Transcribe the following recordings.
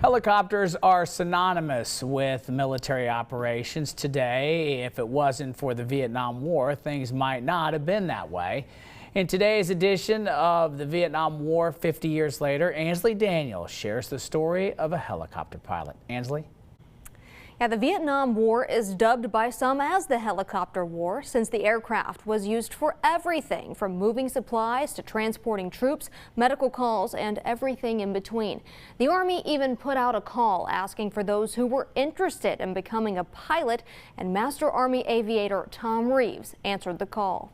Helicopters are synonymous with military operations today. If it wasn't for the Vietnam War, things might not have been that way. In today's edition of the Vietnam War 50 years later, Ansley Daniels shares the story of a helicopter pilot. Ansley? Yeah, the Vietnam War is dubbed by some as the helicopter war, since the aircraft was used for everything from moving supplies to transporting troops, medical calls, and everything in between. The Army even put out a call asking for those who were interested in becoming a pilot, and Master Army aviator Tom Reeves answered the call.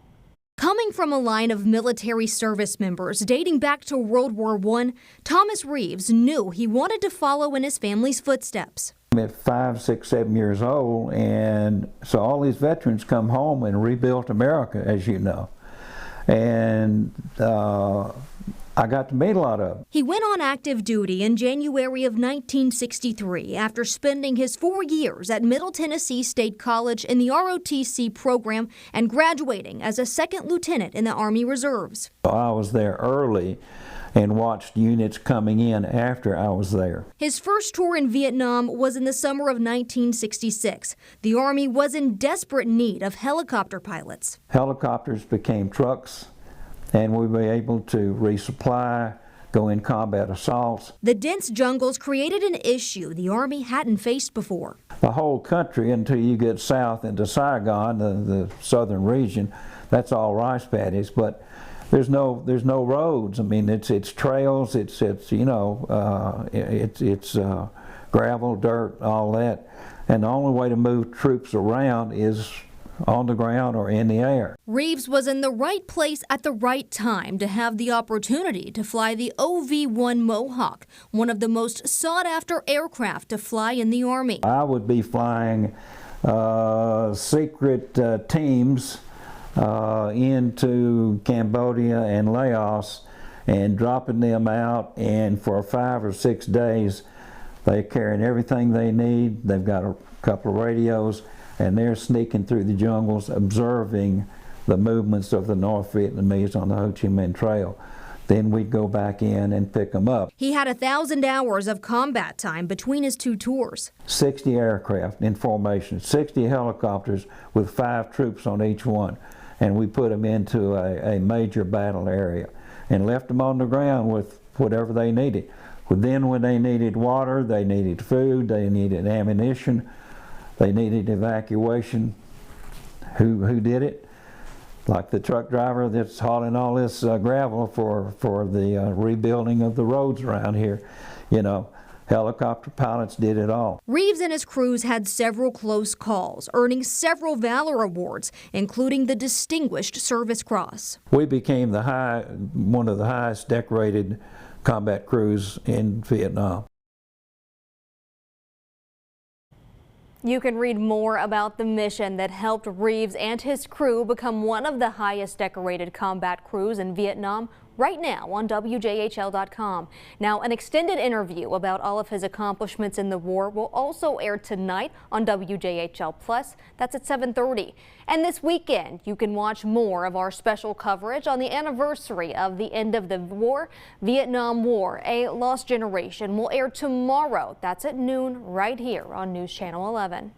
Coming from a line of military service members dating back to World War I, Thomas Reeves knew he wanted to follow in his family's footsteps. I'm at 5, 6, 7 years old, and so all these veterans come home and rebuilt America, as you know. And I got to meet a lot of them. He went on active duty in January of 1963 after spending his 4 years at Middle Tennessee State College in the ROTC program and graduating as a second lieutenant in the Army Reserves. I was there early and watched units coming in after I was there. His first tour in Vietnam was in the summer of 1966. The Army was in desperate need of helicopter pilots. Helicopters became trucks, and we were able to resupply, go in combat assaults. The dense jungles created an issue the Army hadn't faced before. The whole country, until you get south into Saigon, the southern region, that's all rice paddies, but there's no roads. I mean, it's trails, it's gravel, dirt, all that. And the only way to move troops around is on the ground or in the air. Reeves was in the right place at the right time to have the opportunity to fly the OV-1 Mohawk, one of the most sought-after aircraft to fly in the Army. I would be flying secret teams into Cambodia and Laos and dropping them out, and for 5 or 6 days they're carrying everything they need. They've got a couple of radios, and they're sneaking through the jungles observing the movements of the North Vietnamese on the Ho Chi Minh Trail. Then we'd go back in and pick them up. He had 1,000 hours of combat time between his 2 tours. 60 aircraft in formation, 60 helicopters with 5 troops on each one. And we put them into a major battle area and left them on the ground with whatever they needed. But then when they needed water, they needed food, they needed ammunition, they needed evacuation. Who did it? Like the truck driver that's hauling all this gravel for the rebuilding of the roads around here. You know, helicopter pilots did it all. Reeves and his crews had several close calls, earning several Valor Awards, including the Distinguished Service Cross. We became one of the highest decorated combat crews in Vietnam. You can read more about the mission that helped Reeves and his crew become one of the highest decorated combat crews in Vietnam right now on WJHL.com. Now, an extended interview about all of his accomplishments in the war will also air tonight on WJHL Plus. That's at 7:30. And this weekend, you can watch more of our special coverage on the anniversary of the end of the war. Vietnam War, A Lost Generation will air tomorrow. That's at noon right here on News Channel 11.